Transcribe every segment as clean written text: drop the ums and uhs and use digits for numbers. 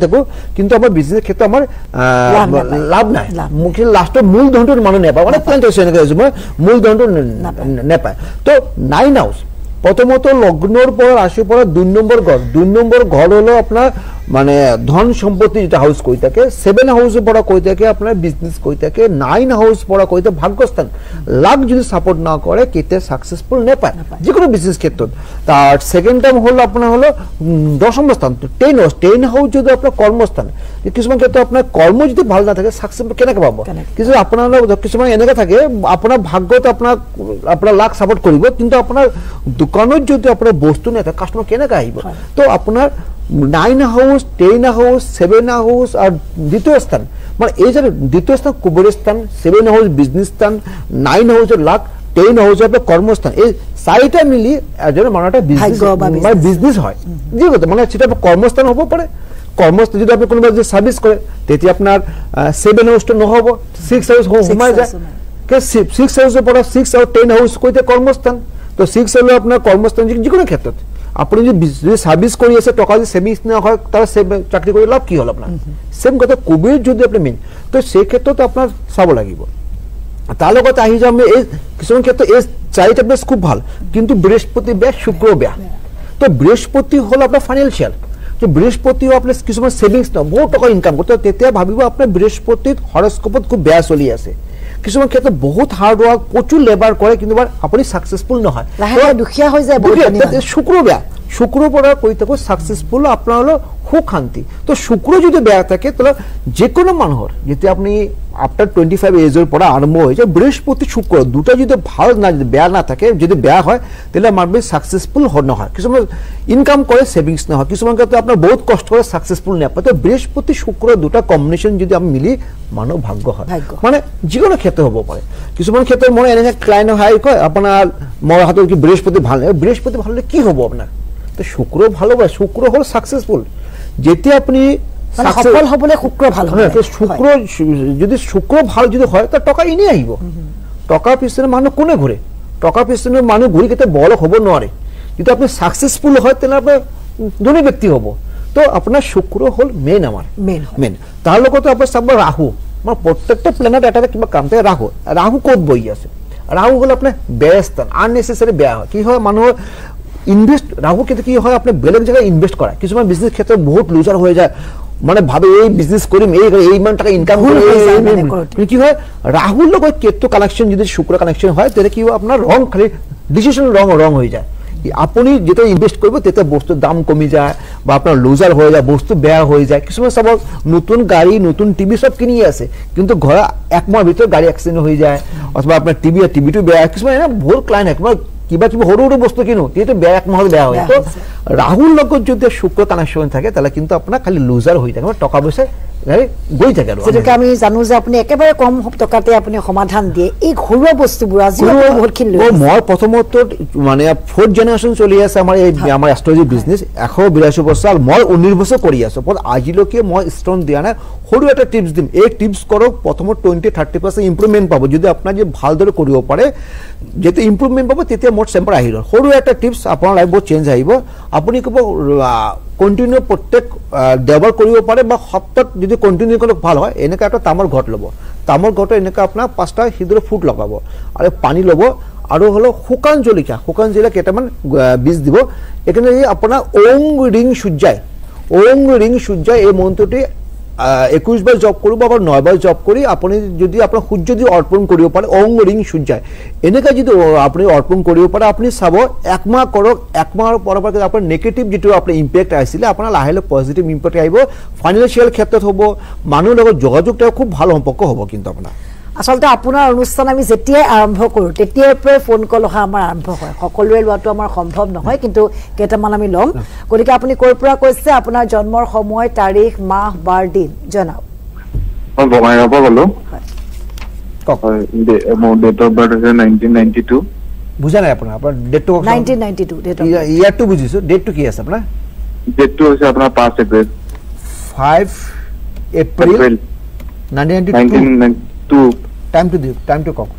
থাকো কিন্তু আমাৰ বিজনেস ক্ষেত্ৰে আমাৰ লাভ নাই মুখে লাস্টৰ মূলধনটো মানুহ নেপায় অনেক প্ল্যান আছে এনেকৈ মূলধনটো নেপায় তো 9 হাউস প্রথমত লগ্নর পর রাশির পর 2 নম্বর ঘর হলো আপনার মানে ধন সম্পত্তি যেটা হাউস কই থাকে 7 হাউসে পড়া কই থাকে আপনার বিজনেস কই থাকে 9 হাউস পড়া কই থাকে ভাগ্যস্থান লাভ যদি সাপোর্ট না করে কেতে সাকসেসফুল নেপায় যে কোনো বিজনেস ক্ষেত্রে তার সেকেন্ড টাইম হলো আপনার হলো দশম স্থান তো 10 হাউস যদি আপনার কর্মস্থান কিছুমান ক্ষেত্রে আপনার কর্ম যদি ভালো না থাকে সাকসেসফুল কেনেকে পাবো কিছু আপনার কিছুমান এনেকে থাকে আপনার ভাগ্যত আপনার লাখ সাপোর্ট করব কিন্তু আপনার দোকানত যদি আপনার বস্তু না থাকে কাস্টমার কেনেকে আহিব তো আপনার 9 হাউস 10 হাউস 7 হাউস আর দ্বিতীয় স্থান মানে এই যে দ্বিতীয় স্থান কুবের স্থান 7 হাউস বিজনেস স্থান 9 হাউসের লাখ 10 হাউসের কর্মস্থান এই সাইটা মিলি এজন মানটা বিজনেস হয় যে কথা মানে সেটা কর্মস্থান হবো পারে কর্মস্থান যদি আপনি কোনো যে সার্ভিস করে তেতি আপনার 7 হাউস তো নহব 6 হাউস হোমায় যায় কে 6 হাউসের পর 6 আর 10 হাউস কইতে কর্মস্থান তো 6 হলো আপনার কর্মস্থান যে কোনো ক্ষেত্রে আপনি যদি সার্ভিস কৰি আছে টাকা যদি সেভিংস না হয় তার চাকরি করে লাভ কি হল আপনার সেম কথা কুবের যদি আপনি মেন তো সেই ক্ষেত্রে তো আপনার চাব লাগিব তার লগত আহি যাম এই কিছুমান ক্ষেত্রে এই চারিটা বেশ খুব ভাল কিন্তু বৃহস্পতি বেশ শুক্র বেয়া তো বৃহস্পতি হল আপনার ফাইনান্সিয়াল তো বৃহস্পতিও আপনার কিছুমান সেভিংস না বহু টাকা ইনকাম করতে তেতিয়া ভাবিব আপনার বৃহস্পতিত হরস্কোপত খুব বেয়া চলি আছে কিছুমান ক্ষেত্রে বহুত হার্ড ওয়ার্ক প্রচুর লেবার করে কিন্তু আপনি সাকসেসফুল নহয় দুখিয়া হৈ যায় শুক্র বেয়া শুক্র পড়া কই থাকো সাকসেসফুল আপনার হলো সুখ শান্তি তো শুক্র যদি বেয়া থাকে তাহলে যে কোনো মানুহর যদি আপনি আফটার 25 এজের পর আরম্ভ হয়েছে বৃহস্পতি শুক্র দুটো যদি ভালো না বেয়া না থাকে যদি বেয়া হয় তাহলে মানবে সাকসেসফুল নহয় কিছুমান ইনকাম করে সেভিংস না হয় কিছুমান ক্ষেত্রে আপনার বহুত কষ্ট করে সাকসেসফুল না পায় তো বৃহস্পতি শুক্র দুটো কম্বিনেশন যদি আমি মিলি মানব ভাগ্য হয় মানে যে কোনো ক্ষেত্রে হব পারে কিছুমান ক্ষেত্রে মনে এনে ক্লায়েন্ট হাই কয় আপনার মোর হাতত কি বৃহস্পতি ভালো কি হব আপনার তো শুক্র ভালো বা শুক্র হল সাকসেসফুল যেতে আপনি সফল হবলে শুক্র ভালো হয় শুক্র যদি শুক্র ভালো যদি হয় তা টাকা ইনি আহিব টাকা পিছনে মানুষ কোনে ঘুরে টাকা পিছনে মানুষ ঘুরি কেতে বড় হব নোৱাৰে যদি আপনি সাকসেসফুল হয় তাহলে আপনি ধনী ব্যক্তি হব তো আপনার শুক্র হল মেন আমার মেন তার লগত আপনার সব রাহু মানে প্রত্যেকটা প্ল্যানেট এটা কিবা কাম থাকে রাহু কোত বই আছে রাহু হল আপনার ব্যয় স্থান আননেসেসারি ব্যয় হয় কি হয় মানুষ ইনভেস্ট রাহু ক্ষেত্রে কি হয় আপনি বেলেগ জায়গায় ইনভেস্ট করা কিছুমান বিজনেস ক্ষেত্রে বহুত লুজার হয়ে যায় মানে ভাবে এই বিজনেস করিম এই মান টাকা ইনকাম করে কি হয় রাহুর লোক কেতু কানেকশন যদি শুক্র কানেকশন হয় তাহলে কি হয় আপনার রং খালি ডিসিশন রং হয়ে যায় আপনি যেটা ইনভেস্ট করবে তেতে বস্তুর দাম কমে যায় বা আপনার লুজার হয়ে যায় বস্তু বেয়া হয়ে যায় কিছুমান সব নতুন গাড়ি নতুন টিভি সব কিনি আছে কিন্তু ঘরে এক মাস ভিতরে গাড়ি অ্যাক্সিডেন্ট হয়ে যায় অথবা আপনার টিভিটো বেয়া কিছুমান বহুত ক্লায়েন্ট একবার কিবা সৰু বস্তু কিনো তেটো বেয়া এক মাহত বেয়া হয় তো রাহুল লগত যদি শুক্র কানেকশন থাকে তাহলে কিন্তু আপনার খালি লুজার হয়ে থাকে টাকা পয়সা গৈ থাকে আৰু যেটাকে আমি জানো যে আপনি একেবাৰে কম টকাতে আপনি সমাধান দিয়ে এই ঘৰুৱা বস্তুবোৰ আজি বহুতখিনি মই প্ৰথমত মানে 4th জেনাৰেশন চলি আছে আমাৰ এই আমাৰ এস্ট্ৰোলজি বিজনেস 182 বছৰ মই 19 বছৰ কৰি আছো পৰ আজিলৈকে মই ষ্ট্ৰং দিয়া নাই সৰু এটা টিপস দিম এই টিপস কৰক প্ৰথমত 20-30% ইমপ্ৰুভমেন্ট পাব যদি আপোনাৰ যে ভালদৰে কৰিব পাৰে যেতে ইমপ্ৰুভমেন্ট পাব তেতে মোট চেম্পাৰ আহিল সৰু এটা টিপস আপোনাৰ লাইফ বহুত চেঞ্জ আহিব আপুনি কব কন্টিনিউ প্ৰত্যেক দেওবাৰ কৰিব পাৰে বা সপ্তাহত যদি কন্টিনিউ কৰলে ভাল হয় এনেকা একটা তামৰ ঘট লব তামৰ ঘট এনেকা আপনাৰ 5টা সিঁদুৰ ফুট লগাব আৰু পানী লব আৰু হলো শুকান জলকীয়া কেইটামান বীজ দিব এখানে আপোনাৰ ওং ৰিং সূৰ্যায় এই মন্ত্ৰটি 21 বার জপ করব আবার 9 বার জপ করি আপনি যদি আপনার সূর্য যদি অর্পণ করিব পারে ওং রিং সূর্যায় এনেকা যদি আপনি অর্পণ করিব পারে আপনি চাব এক মাহ করক এক মাহৰ পৰ আপনাৰ নেগেটিভ যেটো আপনাৰ ইম্প্যাক্ট আসলে আপনাৰ লাহে পজিটিভ ইম্প্যাক্ট আহিব ফাইনান্সিয়াল ক্ষেত্ৰত হব মানুহ লগত যোগাযোগটা খুব ভালো সম্পৰ্ক হব কিন্তু আপনাৰ আসলে আপনাৰ অনুষ্ঠান আমি যেতিয়াই আৰম্ভ কৰো তেতিয়াৰ পৰাই ফোন কল অহা আমাৰ আৰম্ভ হয় সকলোৱে লোৱাটো আমাৰ সম্ভৱ নহয় কিন্তু কেইটামান আমি লম গতিকে আপুনি কৰ পৰা কৈছে আপোনাৰ জন্মৰ সময় তাৰিখ মাহ বাৰ দিন জনাওক মই বঙাইগাঁৱৰ পৰা ক'লো মোৰ ডেট অফ বাৰ্থ আছে 1992 বুজা নাই আপোনাৰ ডেটটো 1992 ডেট ইয়াৰটো বুজিছো ডেটটো কি আছে আপোনাৰ ডেটটো হৈছে আপোনাৰ 5 এপ্ৰিল 5 এপ্ৰিল 1992 টাইম টু কওক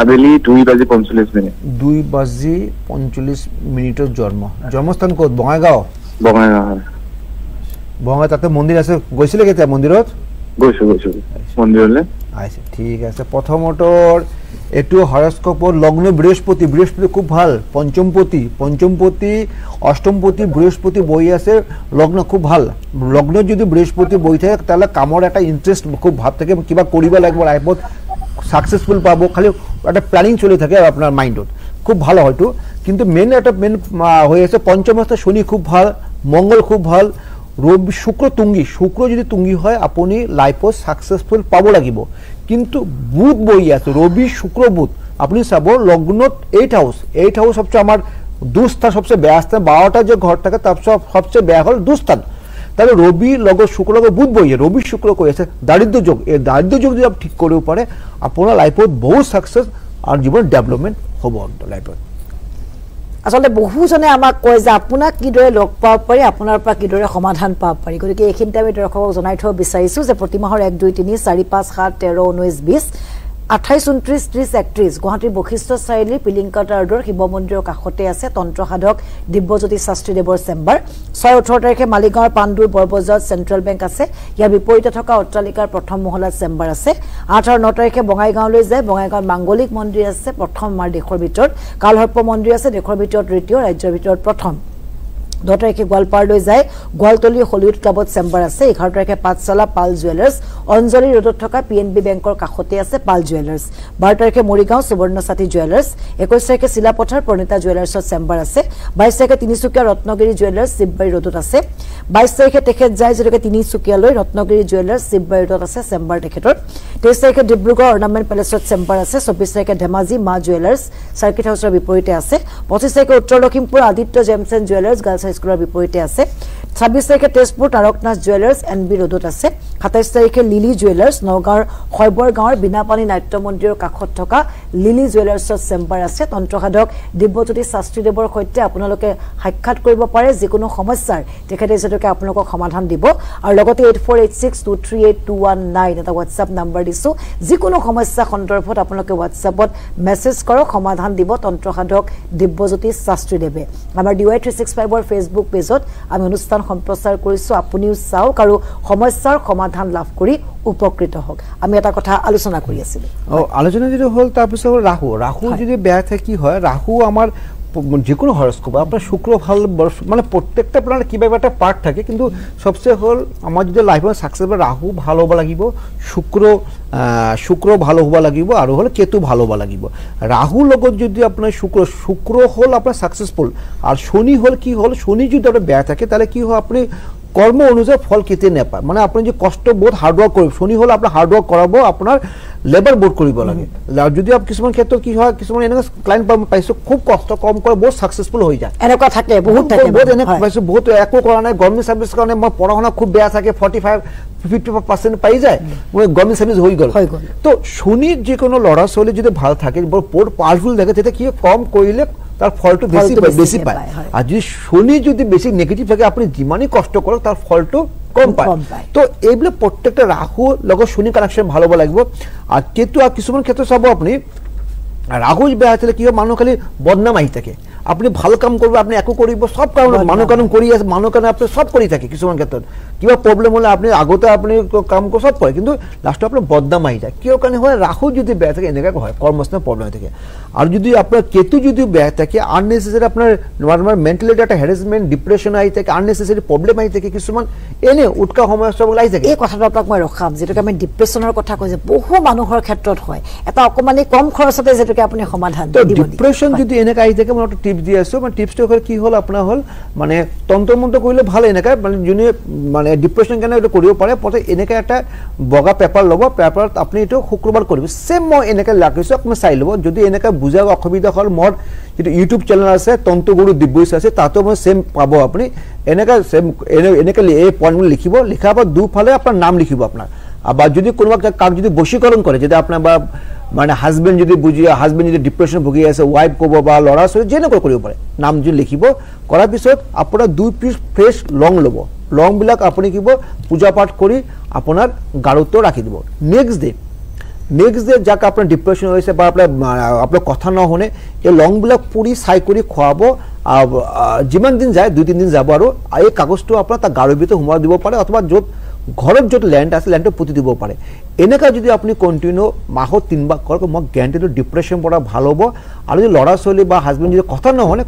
আবেলি 2:45 2:45 জন্মস্থান ক'ত বঙাইগাঁও বঙাই তাতে মন্দিৰ আছে গৈছিলে কেতিয়া মন্দিৰত গৈছো মন্দিৰলৈ আচ্ছা ঠিক আছে প্ৰথমত এটু হৰস্কোপৰ লগ্ন বৃহস্পতি খুব ভাল পঞ্চমপতি অষ্টমপতি বৃহস্পতি বই আছে লগ্ন খুব ভাল লগ্ন যদি বৃহস্পতি বই থাকে তাহলে কামৰ এটা ইন্টাৰেস্ট খুব ভাব থাকে কিবা কৰিব লাগিব লাইফত সাকসেসফুল পাবো খালি একটা প্ল্যানিং চলে থাকে আপনার মাইন্ডত খুব ভালো হয়তো কিন্তু মেন হয়ে আছে পঞ্চমস্থ শনি খুব ভাল মঙ্গল খুব ভাল রবি শুক্র যদি তুঙ্গি হয় আপনি লাইফত সাকসেসফুল পাব লাগিব কিন্তু বুধ বই আছে রবি শুক্র বুধ আপনি চাব লগ্নত 8 হাউস সবচেয়ে আমার দুস্থান সবচেয়ে বেয়া স্থান 12টা যে ঘর থাকে তার সবচেয়ে বেয়া হল দুস্থান তাহলে রবি লগত শুক্র লগত বুধ বই রবি শুক্র কৈ আছে দারিদ্র যোগ এই দারিদ্র যোগ যদি আপনি ঠিক কৰিব পাৰে আপোনাৰ লাইফত বহুত সাকসেস আর জীবন ডেভেলপমেন্ট হ'ব লাইফত আসলে বহুজনে আমাক কয় যে আপোনাক কিদৰে লগ পাব পাৰি আপোনাৰ পৰা কিদৰে সমাধান পাব পাৰি গতিকে এইখিনিতে আমি দৰ্শকক জনাই থব বিচাৰিছো যে প্ৰতি মাহৰ 1 2 3 4 5 7 13 19 20 28 29 30 31 গুৱাহাটীৰ বৈশিষ্ট্য চাৰিআলিৰ পিলিংকাটা ৰোডৰ শিৱ মন্দিৰৰ কাষতে আছে তন্ত্ৰ সাধক দিব্যজ্যোতি শাস্ত্ৰী দেৱৰ চেম্বাৰ 6-18 তাৰিখে মালিগাঁৱৰ পাণ্ডুৰ বৰবজাৰত চেন্ট্ৰেল বেংক আছে ইয়াৰ বিপৰীতে থকা অট্টালিকাৰ প্ৰথম মহলাত চেম্বাৰ আছে 8 আৰু 9 তাৰিখে বঙাইগাঁৱলৈ যায় বঙাইগাঁৱত মাংগলিক মন্দিৰ আছে প্ৰথম আমাৰ দেশৰ ভিতৰত কালসৰ্প মন্দিৰ আছে দেশৰ ভিতৰত দ্বিতীয় ৰাজ্যৰ ভিতৰত প্ৰথম 10 তাৰিখে গোৱালপাৰলৈ যায় গোৱালতলী হলিউড ক্লাবত চেম্বাৰ আছে 11 তাৰিখে পাঠশালা পাল জুৱেলাৰ্ছ অঞ্জলি ৰোডত থকা পিএনবি বেংকৰ কাষতে আছে পাল জুৱেলাৰ্ছ 12 তাৰিখে মৰিগাঁও সুবৰ্ণসাথী জুৱেলাৰ্ছ 21 তাৰিখে শিলাপথাৰ প্ৰণিতা জুৱেলাৰ্ছত চেম্বাৰ আছে 22 তাৰিখে তিনিচুকীয়া ৰত্নগিৰি জুৱেলাৰ্ছ শিৱবাৰী ৰোডত আছে 22 তাৰিখে তেখেত যায় যেনেকৈ তিনিচুকীয়ালৈ ৰত্নগিৰি জুৱেলাৰ্ছ শিৱবাৰী ৰোডত আছে চেম্বাৰ তেখেতৰ 23 তাৰিখে ডিব্ৰুগড় অৰ্নামেণ্ট পেলেছত চেম্বাৰ আছে 24 তাৰিখে ধেমাজি মা জুৱেলাৰ্ছ সাৰ্কিট হাউছৰ বিপৰীতে আছে 25 তাৰিখে উত্তৰ Lakhimpur Aditya James and jewellers girls হাইস্কুলৰ বিপৰীতে আছে 26 তাৰিখে তেজপুৰ তাৰকনাথ জুৱেলাৰ্ছ এনবি ৰোডত আছে 27 তাৰিখে লিলি জুৱেলাৰ্ছ নগাঁৱৰ খয়বৰ গাঁৱৰ বিনাপানী নাট্য মন্দিৰৰ কাষত থকা লিলি জুৱেলাৰ্ছৰ চেম্বাৰ আছে তন্ত্ৰ সাধক দিব্যজ্যোতি শাস্ত্ৰী দেৱৰ সৈতে আপোনালোকে সাক্ষাৎ কৰিব পাৰে যিকোনো সমস্যাৰ তেখেতে যেটোকে আপোনালোকক সমাধান দিব আৰু লগতে 8486238219 এটা WhatsApp নম্বৰ দিছো যিকোনো সমস্যা সন্দৰ্ভত আপোনালোকে WhatsAppত মেছেজ কৰক সমাধান দিব তন্ত্ৰ সাধক দিব্যজ্যোতি শাস্ত্ৰী দেৱে আমাৰ DY365 ৰ ফেসবুক পেজত আমি অনুষ্ঠান সম্প্ৰচাৰ কৰিছো আপুনিও চাওক আৰু সমস্যাৰ সমাধান লাভ কৰি উপকৃত হওক আমি এটা কথা আলোচনা কৰি আছিলো আলোচনা যেটো হল তাৰপিছত ৰাহু যদি বেয়া থাকে কি হয় ৰাহু আমাৰ যিকোনো হৰস্কোপ আপনার শুক্র ভাল মানে প্রত্যেকটা প্ল্যানেট কিবা একটা পার্ট থাকে কিন্তু সবচেয়ে হল আমার যদি লাইফে সাকসেস রাহু ভালো হব লাগিব শুক্র ভালো হব লাগিব আর হল কেতু ভালো হব লাগিব রাহু লগত যদি আপনার শুক্র হল আপনার সাকসেসফুল আর শনি হল কি হল শনি যদি আপনার বেয়া থাকে তাহলে কি হয় আপনি কর্ম অনুযায়ী ফল কেতে নেপায় মানে আপনি যে কষ্ট বহুত হার্ডওয়ার্ক করবে শনি হল আপনার হার্ডওয়ার্ক করাবো আপনার লেবার বোর্ড কৰিব লাগে আৰ যদি আপ কিছুমান ক্ষেত্ৰত কি হয় কিছুমান এনেকা ক্লায়েন্ট পাইছো খুব কষ্ট কম কৰে বহুত সাকসেসফুল হৈ যায় এনেকা থাকে বহুত থাকে বহুত এনেকা পাইছো বহুত একো কৰা নাই গভৰ্ণমেণ্ট সাৰ্ভিস কাৰণে মই পঢ়াশুনা খুব বেয়া থাকে 45-50% পাই যায় মই গভৰ্ণমেণ্ট সাৰ্ভিস হৈ গল তো শনি যে কোনো লৰা ছোৱালী যদি ভাল থাকে বহুত পাওয়াৰফুল থাকে তেতিয়া কি কম কৰিলে তার ফলটো বেশি পায় আর যদি শনি যদি বেশি নেগেটিভ থাকে আপনি যিমানই কষ্ট করক তার ফলটো কম পায় তো এইবিলাক প্রত্যেকটা রাহু লগত শনি কানেকশন ভালো হব লাগিব আর কেতু আর কিছুমান ক্ষেত্রে চাব আপনি রাহু বেয়া হলে কি হয় মানুহ খালি বদনাম আহি থাকে আপনি ভাল কাম করবে আপনি একো কৰিব সব কাম মানুহ কাম কৰি আছে মানুহ কাম আপনি সব কৰি থাকে কিছুমান ক্ষেত্ৰত কিবা প্রবলেম হলে আপনি আগতে আপনি কাম সব করে কিন্তু লাস্টে আপনার বদনাম আহি যায় কিয় কারণে হয় রাহু যদি বেয়া থাকে এনেকা হয় কর্মস্থানে প্রবলেম হয়ে থাকে আর যদি আপনার কেতু যদি বেয়া থাকে আননেসেসারি আপনার মেন্টালি একটা হ্যারাসমেন্ট ডিপ্রেশন আহি থাকে আননেসেসারি প্রবলেম আহি থাকে কিছুমান এনে উৎকা সমস্যাবোৰ আহি থাকে এই কথাটো আপোনাক মই ৰখাম যেটোকে আমি ডিপ্ৰেছনৰ কথা কৈছে বহু মানুহৰ ক্ষেত্ৰত হয় এটা অকমানি কম খৰচতে যেটোকে আপুনি সমাধান দিব ডিপ্ৰেছন যদি এনেকা আহি থাকে মই একটা টিপস দি আছো মানে টিপসটো কি হল আপোনাৰ হল মানে তন্ত্ৰমন্ত্ৰ কৰিলে ভাল এনেকা মানে যোনে মানে ডিপ্ৰেশন কেন এটা কৰিব পাৰে পতে এনেকা এটা বগা পেপাৰ লব পেপাৰত আপনি এটো শুক্ৰবাৰ কৰিব সেম মই এনেকা লাগিছো আপনি চাই লব যদি এনেকা বুজা অসুবিধা হল মোৰ যেটো ইউটিউব চ্যানেল আছে তন্ত্ৰগুৰু দিব্যইছ আছে তাতো মই সেম পাব আপনি এনেকা সেম এনেকা এই পয়েন্ট লিখিব লিখাৰ পৰ দুফালে আপোনাৰ নাম লিখিব আপোনাৰ আবাৰ যদি কোনোবা কাক যদি বশীকৰণ কৰে যদি আপোনাৰ বা মানে হাজবেন্ড যদি বুঝিয়া হাজবেন্ড যদি ডিপ্ৰেশন ভুগি আছে ওয়াইফ কব বা লৰা ছোৱালী যেনেকৈ কৰিব পাৰে নাম যদি লিখিব কৰাৰ পিছত আপোনাৰ 2 পিস ফ্ৰেশ লং লব লং বিলাক আপনি কিব পূজা পাঠ কৰি আপোনাৰ গাৰুতো ৰাখি দিব নেক্সট ডে যাক আপোনাৰ ডিপ্ৰেশন হৈছে বা আপোনাৰ কথা নহনে এই লং বিলাক পুৰি চাই কৰি খোৱাব যিমান দিন যায় 2-3 দিন যাব আৰু এই কাগজটো আপোনাৰ তাৰ গাড়ীৰ ভিতৰত সোমাই দিব পাৰে অথবা য'ত ঘৰত য'ত ল্যান্ড আছে ল্যান্ডটো পুতি দিব পাৰে এনেকা যদি আপুনি কন্টিনিউ মাহত 3 বাৰ কৰে মই গ্যাৰান্টিটো ডিপ্ৰেছন পৰা ভাল হ'ব আৰু যদি লৰা ছোৱালী বা হাজবেণ্ড যদি কথা নহলে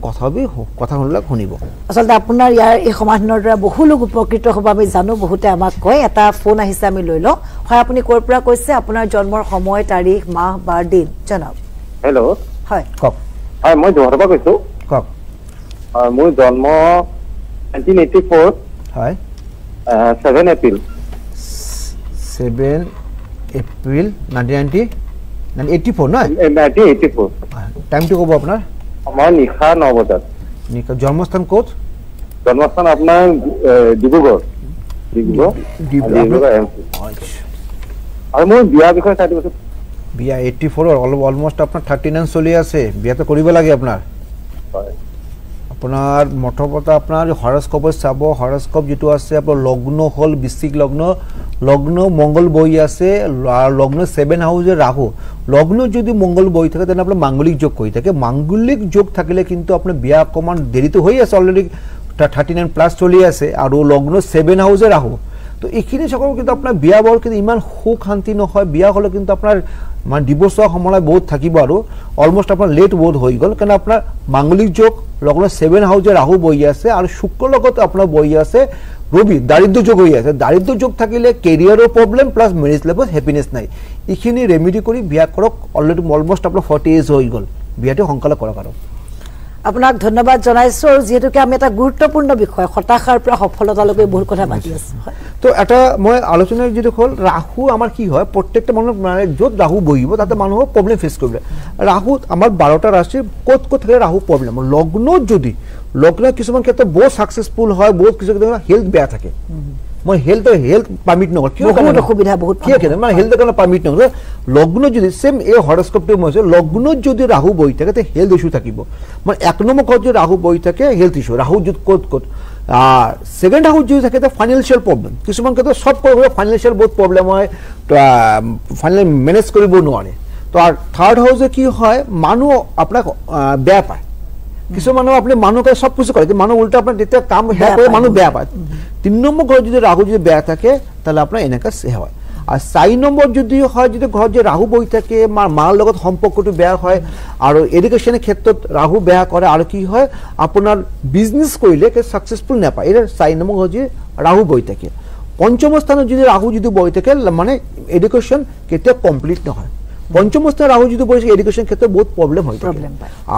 কথা হ'লে শুনিব আসলতে আপোনাৰ ইয়াৰ এই সমাধানৰ দ্বাৰা বহু লোক উপকৃত হ'ব আমি জানো বহুতে আমাক কয় এটা ফোন আহিছে আমি লৈ লওঁ হয় আপুনি ক'ৰ পৰা কৈছে আপোনাৰ জন্মৰ সময় তাৰিখ মাহ বাৰ দিন জনাওক হেল্ল' হয় কওক হয় মই যোৰহাটৰ পৰা কৈছো কওক মোৰ জন্ম 1984 হয় 7 এপ্ৰিল 7 এপ্ৰিল 1984 নহয় 1984 টাইমটো ক'ব আপোনাৰ আমাৰ নিশা 9 বজাত নিশা জন্মস্থান ক'ত জন্মস্থান আপোনাৰ ডিব্ৰুগড় আৰু মোৰ বিয়াৰ বিষয়ে চাই দিবচোন বিয়া 84 অলমোষ্ট আপোনাৰ 39 চলি আছে বিয়াটো কৰিব লাগে আপোনাৰ হয় আপোনাৰ মঠপতা আপোনাৰ হৰস্কোপত চাব হৰস্কোপ যেটো আছে আপোনাৰ লগ্ন হল বৃশ্চিক লগ্ন মঙ্গল বই আছে লগ্ন 7 হাউসে রাহু লগ্ন যদি মঙ্গল বই থাকে তাহলে আপনার মাঙ্গলিক যোগ কই থাকে মাঙ্গলিক যোগ থাকলে কিন্তু আপনার বিয়া কমান দেরি তো হই আছে অলরেডি 39 প্লাস চলি আছে আর লগ্ন 7 হাউসে রাহু তো এইখিনি সকল কিন্তু আপনার বিয়া বল কিন্তু ইমান সুখ শান্তি নহয় বিয়া হলে কিন্তু আপনার মানে ডিভোর্স সময় বহুত থাকিব আৰু অলমোস্ট আপনার লেট বহুত হৈ গল কারণ আপনার মাঙ্গলিক যোগ লগ্ন 7 হাউসে রাহু বই আছে আর শুক্র লগত আপনার বই আছে রবি দারিদ্র যোগ হৈ আছে দারিদ্র যোগ থাকিলে কেরিয়ারও প্রবলেম প্লাস ম্যারেজ লাইফত হ্যাপিনেস নাই এইখিনি রেমেডি কৰি বিয়া কৰক অলৰেডি অলমোস্ট আপনাৰ 40 এজ হৈ গল বিয়াটো সংকল্প কৰক আৰু আপোনাক ধন্যবাদ জনাইছো আৰু যেহেতুকে আমি এটা গুৰুত্বপূৰ্ণ বিষয় হতাশাৰ পৰা সফলতালৈকে বহুত কথা পাতি আছো তো এটা মই আলোচনা যেটো হল ৰাহু আমাৰ কি হয় প্ৰত্যেকটা মানুহ মানে যত ৰাহু বহিব তাতে মানুহৰ প্ৰবলেম ফেস কৰিব ৰাহু আমাৰ 12টা ৰাশি ক'ত থাকে ৰাহু প্ৰবলেম লগ্ন যদি লগ্ন কিছুমান ক্ষেত্ৰত বহুত সাকসেসফুল হয় বহুত কিছু হেলথ বেয়া থাকে মই হেলথ পারমিট নকৰো কিয় বহুত অসুবিধা বহুত কি আছে মানে হেলথ কাৰণে পাৰমিট নকৰো লগ্ন যদি সেম এই হৰস্কোপটো মই লগ্ন যদি ৰাহু বহি থাকে তে হেলথ ইস্যু থাকিব মানে এক নম্বৰ ঘৰত যদি ৰাহু বহি থাকে হেলথ ইস্যু ৰাহু যদি ক'ত সেকেন্ড হাউস যদি থাকে ফাইনান্সিয়াল প্ৰবলেম কিছুমান ক্ষেত্ৰত সব ফাইনান্সিয়াল বহুত প্ৰবলেম হয় ফাইনাল মেনেজ কৰিব নোৱাৰে তো আর থার্ড হাউসে কি হয় মানুহ আপোনাক বেয়া পায় কিছু মানুহ আপনি মানুষকে সব কিছু করে মানুষ উল্টা আপনার যেতে কাম হ্যাঁ করে মানুষ বেয়া পায় 3 নম্বর ঘর যদি রাহু যদি বেয়া থাকে তাহলে আপনার এনেকা হয় আর 4 নম্বর যদি হয় যদি ঘর যে রাহু বই থাকে মার লগত সম্পর্কটো বেয়া হয় আর এডুকেশনের ক্ষেত্ৰত রাহু বেয়া করে আর কি হয় আপনার বিজনেস করলে সাকসেসফুল না পায় এটা 4 নম্বর ঘর যে রাহু বই থাকে পঞ্চম স্থানে যদি রাহু যদি বই থাকে মানে এডুকেশন কেতিয়া কমপ্লিট নহয় পঞ্চম স্থানে রাহু যদি বসে এডুকেশন ক্ষেত্রে বহুত প্রবলেম হয়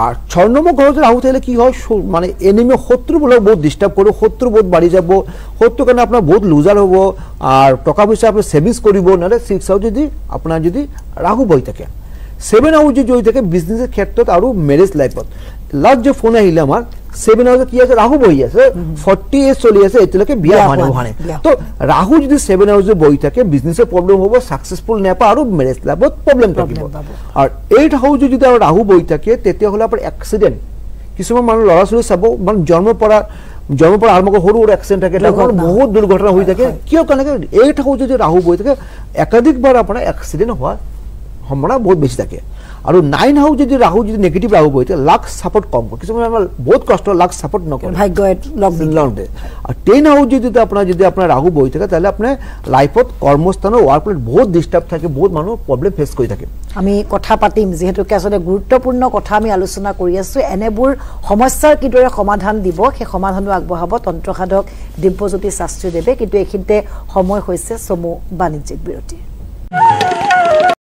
আর 6 নম্বর ঘরে রাহু থাকলে কি হয় মানে এনিমি শত্রু বলে বহুত ডিস্টার্ব করবে শত্রু বহুত বাড়ি যাব শত্রু কারণে আপনার বহুত লুজার হব আর টাকা পয়সা আপনি সেভিংস করব নাহলে 6 হাউস যদি আপনার যদি রাহু বই থাকে 7 হাউস যদি থাকে বিজনেসের ক্ষেত্ৰত আর ম্যারেজ লাইফত লাস্ট যে ফোন আহিলে আমার 7 হাউসে কি আছে রাহু বই আছে 40 এজ চলি আছে এতিয়ালৈকে বিয়া মানে তো রাহু যদি 7 হাউসে বই থাকে বিজনেসের প্রবলেম হবো সাকসেসফুল নেপা আর ম্যারেজ লাইফত প্রবলেম থাকিব আর 8 হাউসে যদি রাহু বই থাকে তেতিয়া হলে আপনার অ্যাক্সিডেন্ট কিছুমান মানুহ লৰা ছোৱালী চাব মানে জন্মৰ পৰা আৰম্ভ কৰি সৰু এক্সিডেন্ট থাকে বহুত দুৰ্ঘটনা হৈ থাকে কিয় কাৰণে 8 হাউসে যদি ৰাহু বই থাকে একাধিকবাৰ আপোনাৰ এক্সিডেন্ট হোৱাৰ সম্ভাৱনা বহুত বেছি থাকে আৰু 9 হাউস যদি ৰাহু যদি নেগেটিভ ৰাহু বই থাকে লাক সাপোৰ্ট কম কৰে কিছুমান আমাৰ বহুত কষ্ট লাক সাপোৰ্ট নকৰে ভাগ্য লং দে আৰু 10 হাউস যদি আপোনাৰ ৰাহু বই থাকে তাহলে আপনি লাইফত কৰ্মস্থানৰ ওয়াৰ্ক প্লেস বহুত ডিস্টাৰ্ব থাকে বহুত মানুহ প্ৰবলেম ফেস কৰি থাকে আমি কথা পাতিম যেহেতুকে আসলে গুৰুত্বপূৰ্ণ কথা আমি আলোচনা কৰি আছো এনেবোৰ সমস্যাৰ কিদৰে সমাধান দিব সেই সমাধানো আগবঢ়াব তন্ত্ৰ সাধক দিব্যজ্যোতি শাস্ত্ৰী দেৱে কিন্তু এইখিনিতে সময় হৈছে সমু বাণিজ্যিক বিৰতি